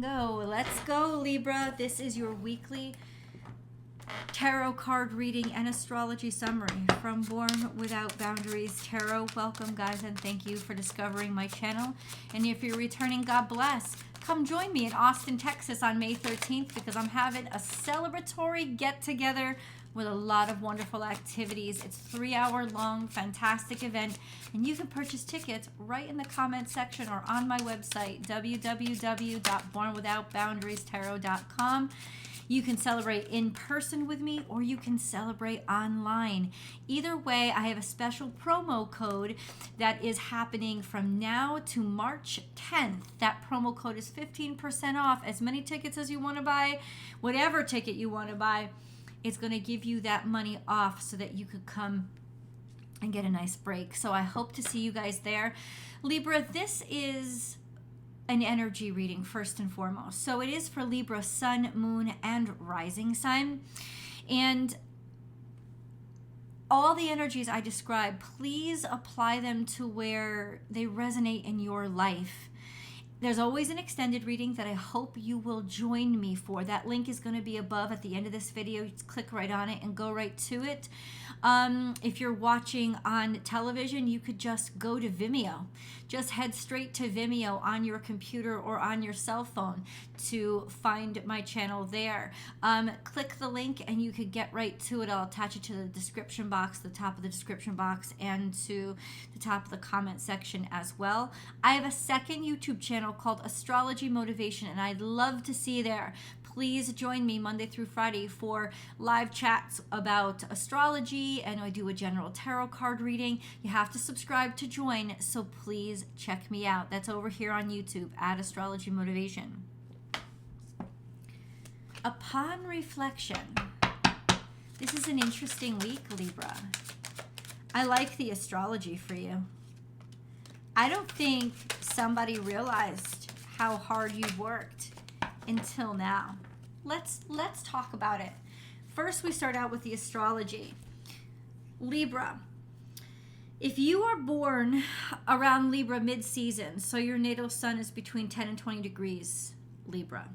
Let's go, Libra. This is your weekly tarot card reading and astrology summary from Born Without Boundaries Tarot. Welcome, guys, and thank you for discovering my channel. And if you're returning, God bless. Come join me in Austin, Texas on May 13th because I'm having a celebratory get-together with a lot of wonderful activities. It's a 3-hour long, fantastic event, and you can purchase tickets right in the comment section or on my website, www.bornwithoutboundariestarot.com. You can celebrate in person with me or you can celebrate online. Either way, I have a special promo code that is happening from now to March 10th. That promo code is 15% off. As many tickets as you want to buy, whatever ticket you want to buy, it's going to give you that money off so that you could come and get a nice break. So I hope to see you guys there. Libra, this is an energy reading first and foremost. So it is for Libra, sun, moon, and rising sign. And all the energies I describe, please apply them to where they resonate in your life. There's always an extended reading that I hope you will join me for. That link is going to be above at the end of this video. Just click right on it and go right to it. If you're watching on television, you could just go to Vimeo. Just head straight to Vimeo on your computer or on your cell phone to find my channel there. Click the link and you could get right to it. I'll attach it to the description box, the top of the description box, and to the top of the comment section as well. I have a second YouTube channel called Astrology Motivation, and I'd love to see you there. Please join me Monday through Friday for live chats about astrology, and I do a general tarot card reading. You have to subscribe to join, so please check me out. That's over here on YouTube at Astrology Motivation. Upon reflection, this is an interesting week, Libra. I like the astrology for you. I don't think somebody realized how hard you worked until now. Let's talk about it. First, we start out with the astrology. Libra, if you are born around Libra mid-season, so your natal sun is between 10 and 20 degrees, Libra,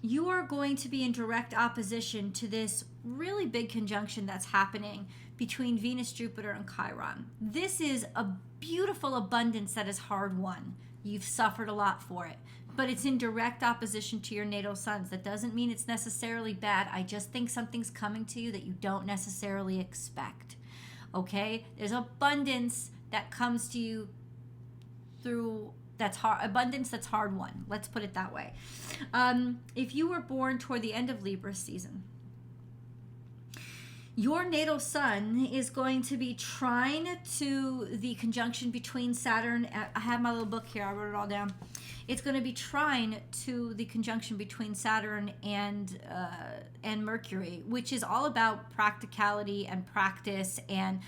you are going to be in direct opposition to this really big conjunction that's happening between Venus, Jupiter, and Chiron. This is a beautiful abundance that is hard won. You've suffered a lot for it, but it's in direct opposition to your natal suns. That doesn't mean it's necessarily bad. I just think something's coming to you that you don't necessarily expect. Okay? There's abundance that comes to you through that's hard, abundance that's hard won. Let's put it that way. If you were born toward the end of Libra season, your natal sun is going to be trine to the conjunction between Saturn. I have my little book here. I wrote it all down. It's going to be trine to the conjunction between Saturn and Mercury, which is all about practicality and practice and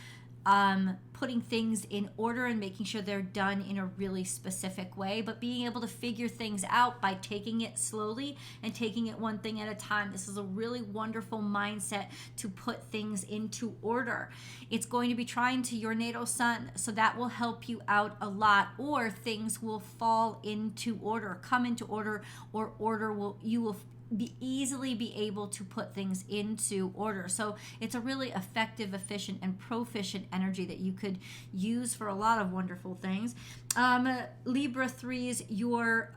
putting things in order and making sure they're done in a really specific way, but being able to figure things out by taking it slowly and taking it one thing at a time. This is a really wonderful mindset to put things into order. It's going to be trying to your natal sun, so that will help you out a lot, or things will fall into order, come into order, or you will easily be able to put things into order. So it's a really effective, efficient, and proficient energy that you could use for a lot of wonderful things. Libra 3s, you're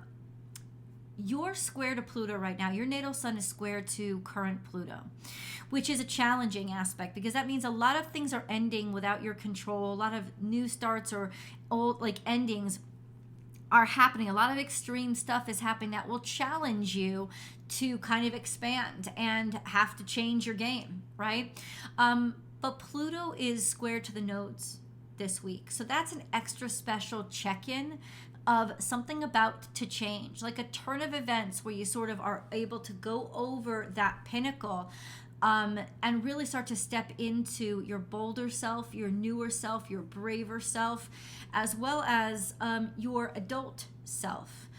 square to Pluto right now. Your natal sun is square to current Pluto, which is a challenging aspect because that means a lot of things are ending without your control. A lot of new starts or old endings are happening. A lot of extreme stuff is happening that will challenge you to kind of expand and have to change your game, right? But Pluto is square to the nodes this week. So that's an extra special check-in of something about to change, like a turn of events where you sort of are able to go over that pinnacle and really start to step into your bolder self, your newer self, your braver self, as well as your adult self.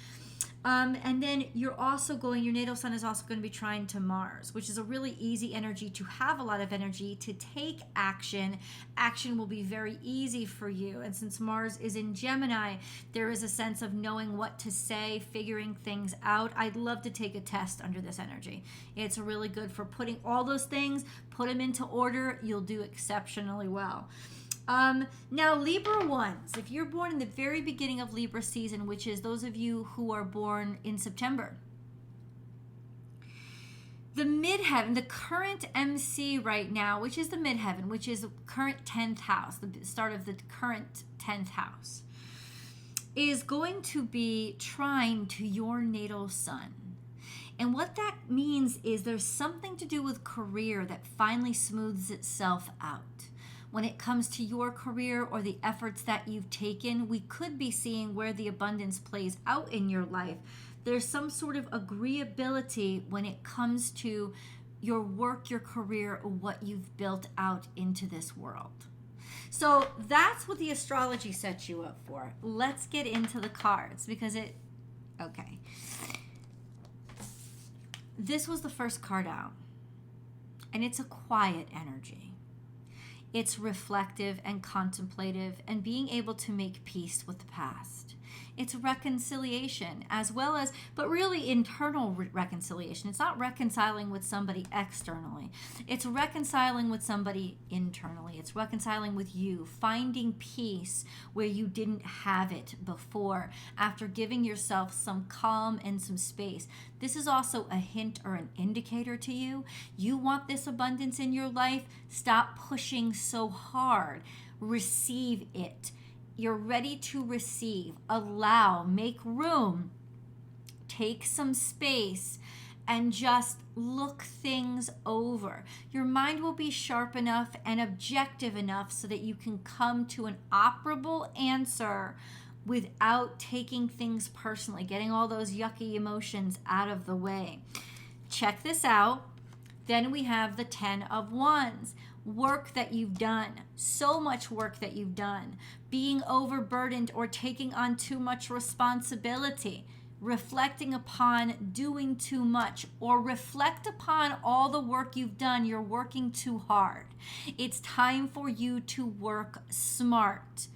And then your natal sun is also going to be trine to Mars, which is a really easy energy to have, a lot of energy to take action. Action will be very easy for you. And since Mars is in Gemini, there is a sense of knowing what to say, figuring things out. I'd love to take a test under this energy. It's really good for putting all those things, put them into order. You'll do exceptionally well. Now, Libra ones, if you're born in the very beginning of Libra season, which is those of you who are born in September, the midheaven, the current MC right now, which is the midheaven, which is the current 10th house, the start of the current 10th house, is going to be trine to your natal sun. And what that means is there's something to do with career that finally smooths itself out. When it comes to your career or the efforts that you've taken, we could be seeing where the abundance plays out in your life. There's some sort of agreeability when it comes to your work, your career, or what you've built out into this world. So that's what the astrology sets you up for. Let's get into the cards because okay. This was the first card out, and it's a quiet energy. It's reflective and contemplative and being able to make peace with the past. It's reconciliation as well as, but really internal reconciliation. It's not reconciling with somebody externally. It's reconciling with somebody internally. It's reconciling with you, finding peace where you didn't have it before after giving yourself some calm and some space. This is also a hint or an indicator to you. You want this abundance in your life. Stop pushing so hard. Receive it. You're ready to receive. Allow, make room, take some space, and just look things over. Your mind will be sharp enough and objective enough so that you can come to an operable answer without taking things personally, getting all those yucky emotions out of the way. Check this out. Then we have the 10 of Wands. Work that you've done, so much work that you've done, being overburdened or taking on too much responsibility, reflecting upon doing too much, or reflect upon all the work you've done. You're working too hard. It's time for you to work smart.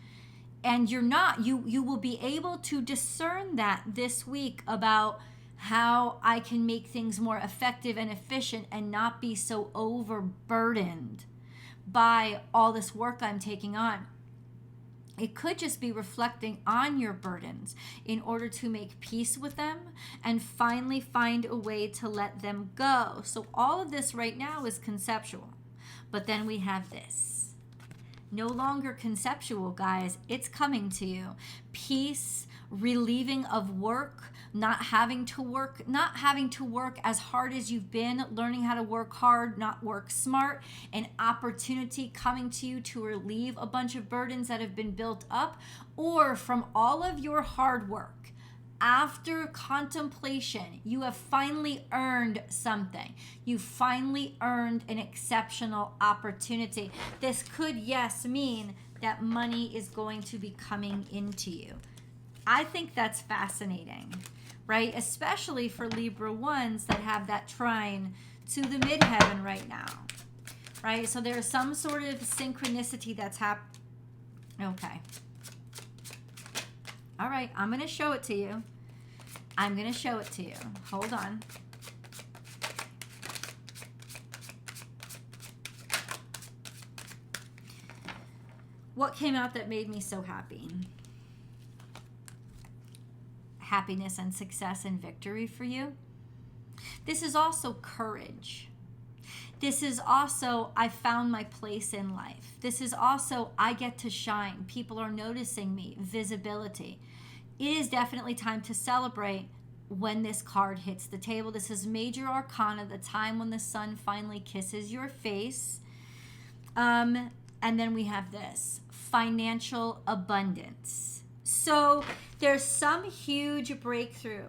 And you will be able to discern that this week about how I can make things more effective and efficient and not be so overburdened by all this work I'm taking on. It could just be reflecting on your burdens in order to make peace with them and finally find a way to let them go. So all of this right now is conceptual. But then we have this. No longer conceptual, guys. It's coming to you. Peace, relieving of work, not having to work as hard as you've been, learning how to work hard, not work smart, an opportunity coming to you to relieve a bunch of burdens that have been built up, or from all of your hard work. After contemplation, you have finally earned something. You finally earned an exceptional opportunity. This could, yes, mean that money is going to be coming into you. I think that's fascinating, right? Especially for Libra ones that have that trine to the midheaven right now, right? So there's some sort of synchronicity that's happening. Okay. All right, I'm going to show it to you. I'm going to show it to you. Hold on. What came out that made me so happy? Happiness and success and victory for you. This is also courage. This is also, I found my place in life. This is also, I get to shine. People are noticing me. Visibility. It is definitely time to celebrate when this card hits the table. This is Major Arcana, the time when the sun finally kisses your face. And then we have this, financial abundance. So there's some huge breakthrough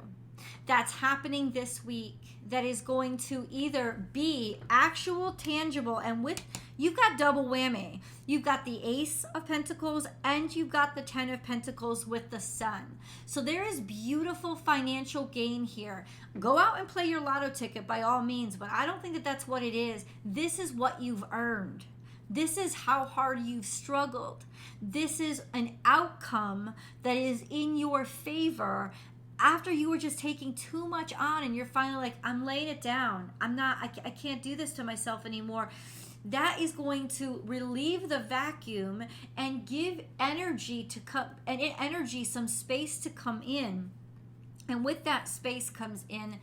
that's happening this week that is going to either be actual, tangible, and with You've got double whammy. You've got the Ace of Pentacles and you've got the 10 of Pentacles with the Sun. So there is beautiful financial gain here. Go out and play your lotto ticket by all means, but I don't think that that's what it is. This is what you've earned. This is how hard you've struggled. This is an outcome that is in your favor after you were just taking too much on and you're finally like, I'm laying it down. I can't do this to myself anymore. That is going to relieve the vacuum and give energy to come, and energy, some space to come in. And with that space comes in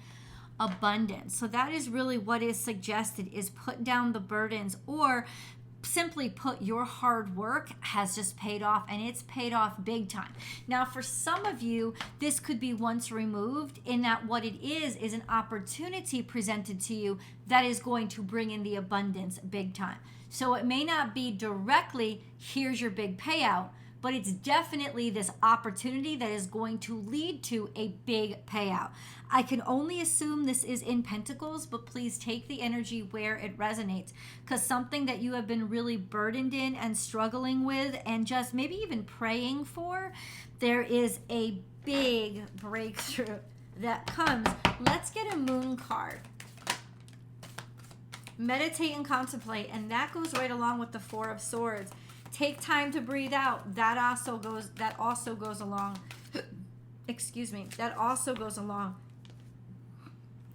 abundance. So that is really what is suggested, is put down the burdens, or simply put, your hard work has just paid off, and it's paid off big time. Now, for some of you, this could be once removed, in that what it is an opportunity presented to you that is going to bring in the abundance big time. So it may not be directly, here's your big payout, but it's definitely this opportunity that is going to lead to a big payout. I can only assume this is in Pentacles, but please take the energy where it resonates, because something that you have been really burdened in and struggling with and just maybe even praying for, there is a big breakthrough that comes. Let's get a Moon card. Meditate and contemplate, and that goes right along with the Four of Swords. Take time to breathe out. That also goes along. Excuse me. That also goes along.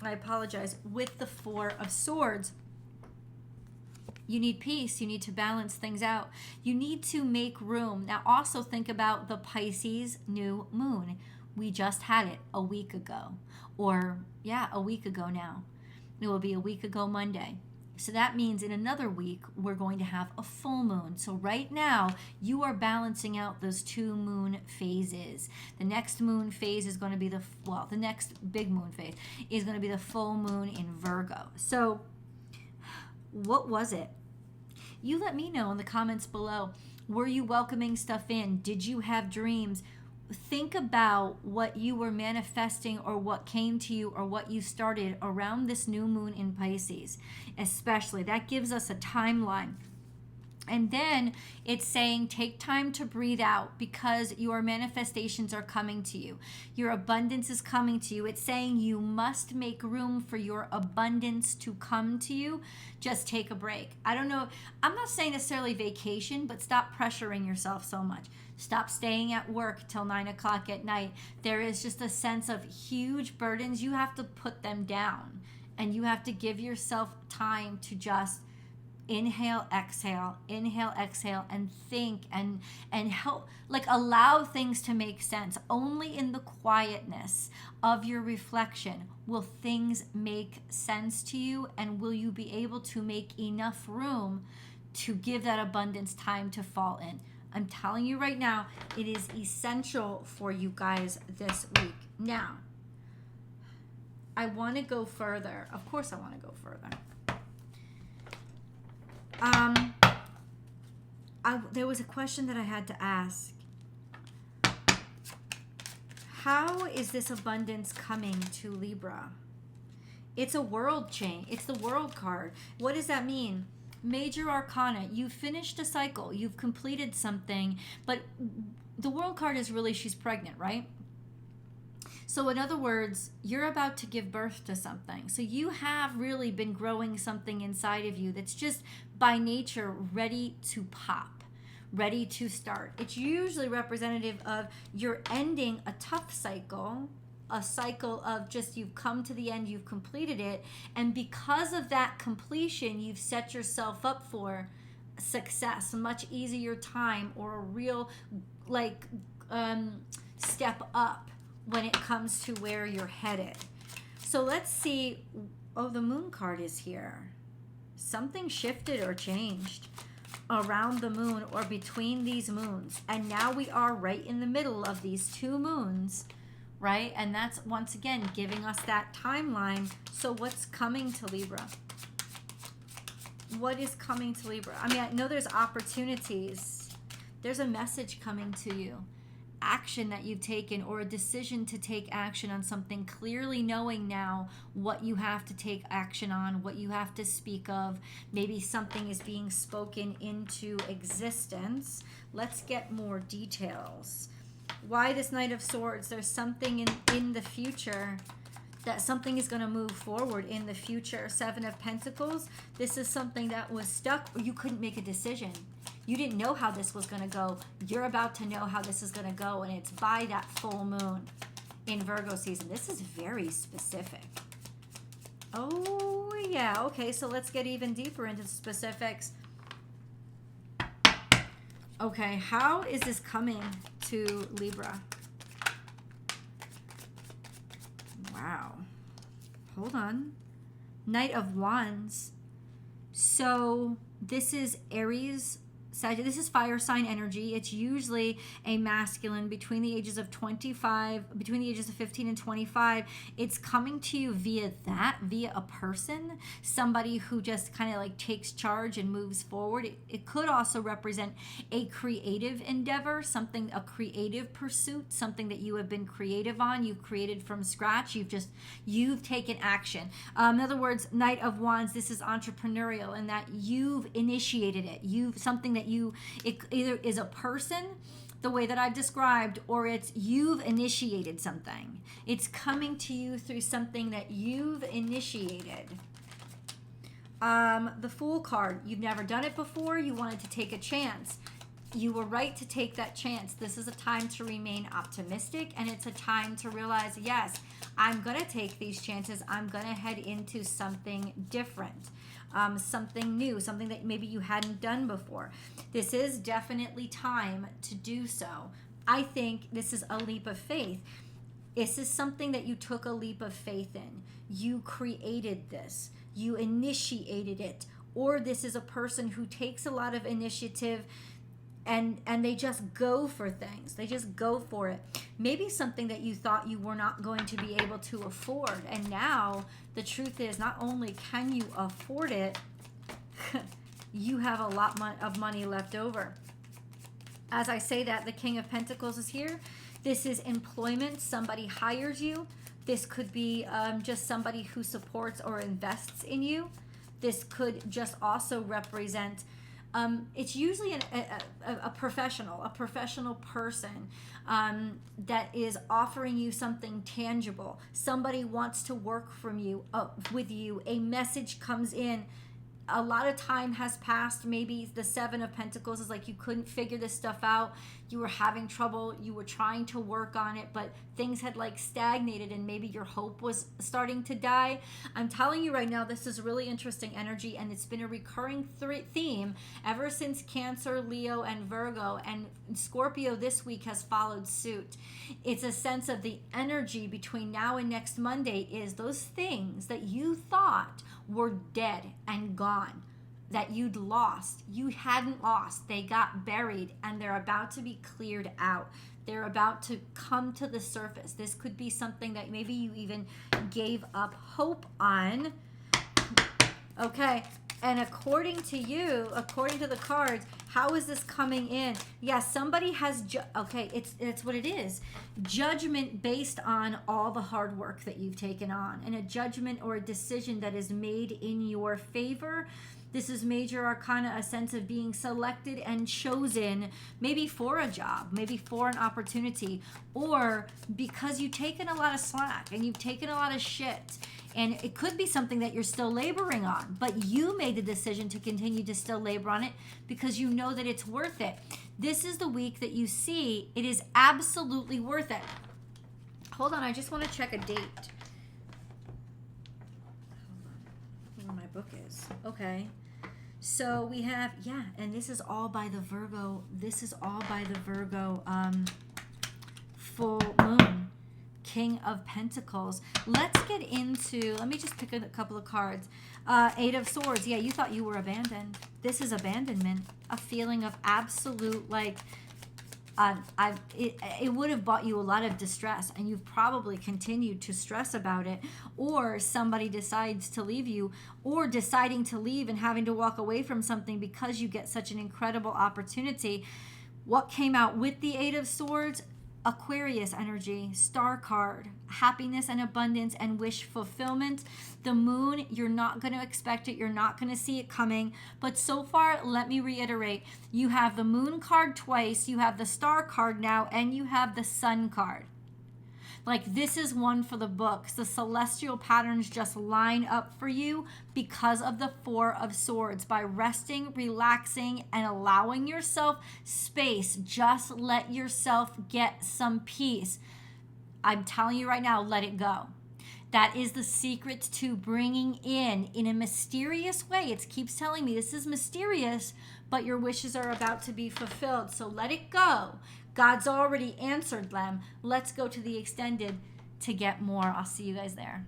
I apologize. With the Four of Swords. You need peace. You need to balance things out. You need to make room. Now also think about the Pisces new moon. We just had it a week ago. Or yeah, a week ago now. It will be a week ago Monday. So that means in another week, we're going to have a full moon. So right now, you are balancing out those two moon phases. The next moon phase is going to be the next big moon phase is going to be the full moon in Virgo. So what was it? You let me know in the comments below. Were you welcoming stuff in? Did you have dreams? Think about what you were manifesting, or what came to you, or what you started around this new moon in Pisces. Especially, that gives us a timeline. And then it's saying take time to breathe out, because your manifestations are coming to you. Your abundance is coming to you. It's saying you must make room for your abundance to come to you. Just take a break. I don't know. I'm not saying necessarily vacation, but stop pressuring yourself so much. Stop staying at work till 9 o'clock at night. There is just a sense of huge burdens. You have to put them down, and you have to give yourself time to just inhale, exhale, and think and help, like, allow things to make sense. Only in the quietness of your reflection will things make sense to you, and will you be able to make enough room to give that abundance time to fall in. I'm telling you right now, it is essential for you guys this week. Now, I want to go further. Of course I want to go further. There was a question that I had to ask. How is this abundance coming to Libra? It's a world change. It's the World card. What does that mean? Major Arcana. You've finished a cycle. You've completed something. But the World card is really, she's pregnant, right? So in other words, you're about to give birth to something. So you have really been growing something inside of you that's just by nature ready to pop, ready to start. It's usually representative of you're ending a tough cycle, a cycle of just you've come to the end, you've completed it. And because of that completion, you've set yourself up for success, a much easier time, or a real step up when it comes to where you're headed. So let's see. Oh, the Moon card is here. Something shifted or changed around the moon or between these moons. And now we are right in the middle of these two moons, right? And that's once again giving us that timeline. So what's coming to Libra? What is coming to Libra? I mean, I know there's opportunities. There's a message coming to you. action that you've taken, or a decision to take action on something, clearly knowing now what you have to take action on, what you have to speak of. Maybe something is being spoken into existence. Let's get more details. Why this Knight of Swords? There's something in the future, that something is going to move forward in the future. Seven of Pentacles. This is something that was stuck, or you couldn't make a decision. You didn't know how this was going to go. You're about to know how this is going to go, and it's by that full moon in Virgo season. This is very specific. Oh, yeah. Okay, so let's get even deeper into the specifics. Okay, how is this coming to Libra? Wow. Hold on. Knight of Wands. So this is Aries, Sagittarius. This is fire sign energy. It's usually a masculine between the ages of 25, between the ages of 15 and 25. It's coming to you via a person, somebody who just kind of like takes charge and moves forward. It could also represent a creative endeavor, a creative pursuit, something that you have been creative on. You've created from scratch. You've taken action. In other words, Knight of Wands, this is entrepreneurial in that you've initiated it. It either is a person, the way that I've described, or it's you've initiated something. It's coming to you through something that you've initiated. The Fool card. You've never done it before. You wanted to take a chance. You were right to take that chance. This is a time to remain optimistic, and it's a time to realize, yes, I'm going to take these chances. I'm going to head into something different. Something new, something that maybe you hadn't done before. This is definitely time to do so. I think this is a leap of faith. This is something that you took a leap of faith in. You created this. You initiated it. Or this is a person who takes a lot of initiative and they just go for things. They just go for it. Maybe something that you thought you were not going to be able to afford. And now the truth is, not only can you afford it, you have a lot of money left over. As I say that, the King of Pentacles is here. This is employment. Somebody hires you. This could be just somebody who supports or invests in you. This could just also represent it's usually a professional person that is offering you something tangible. Somebody wants to work with you. A message comes in. A lot of time has passed. Maybe the Seven of Pentacles is like you couldn't figure this stuff out. You were having trouble. You were trying to work on it, but things had like stagnated and maybe your hope was starting to die. I'm telling you right now, this is really interesting energy, and it's been a recurring theme ever since Cancer, Leo, and Virgo, and Scorpio this week has followed suit. It's a sense of the energy between now and next Monday is those things that you thought were dead and gone, that you'd lost. You hadn't lost. They got buried, and they're about to be cleared out. They're about to come to the surface. This could be something that maybe you even gave up hope on. Okay, and according to you, according to the cards, how is this coming in? Yes, somebody has, okay, it's what it is. Judgment based on all the hard work that you've taken on, and a judgment or a decision that is made in your favor. This is major arcana, a sense of being selected and chosen, maybe for a job, maybe for an opportunity, or because you've taken a lot of slack and you've taken a lot of shit. And it could be something that you're still laboring on, but you made the decision to continue to still labor on it because you know that it's worth it. This is the week that you see it is absolutely worth it. Hold on, I just want to check a date. Hold on, where my book is. Okay. So we have, yeah, and this is all by the Virgo. This is all by the Virgo full moon. King of Pentacles. Let's get into, let me just pick a couple of cards. Eight of Swords. Yeah, you thought you were abandoned. This is abandonment. A feeling of absolute, like, it would have brought you a lot of distress, and you've probably continued to stress about it, or somebody decides to leave you, or deciding to leave and having to walk away from something because you get such an incredible opportunity. What came out with the Eight of Swords? Aquarius energy, star card, happiness and abundance and wish fulfillment. The moon, you're not going to expect it. You're not going to see it coming. But so far, let me reiterate, you have the moon card twice, you have the star card now, and you have the sun card. Like, this is one for the books. The celestial patterns just line up for you because of the Four of Swords. By resting, relaxing, and allowing yourself space, just let yourself get some peace. I'm telling you right now, let it go. That is the secret to bringing in a mysterious way. It keeps telling me this is mysterious, but your wishes are about to be fulfilled. So let it go. God's already answered them. Let's go to the extended to get more. I'll see you guys there.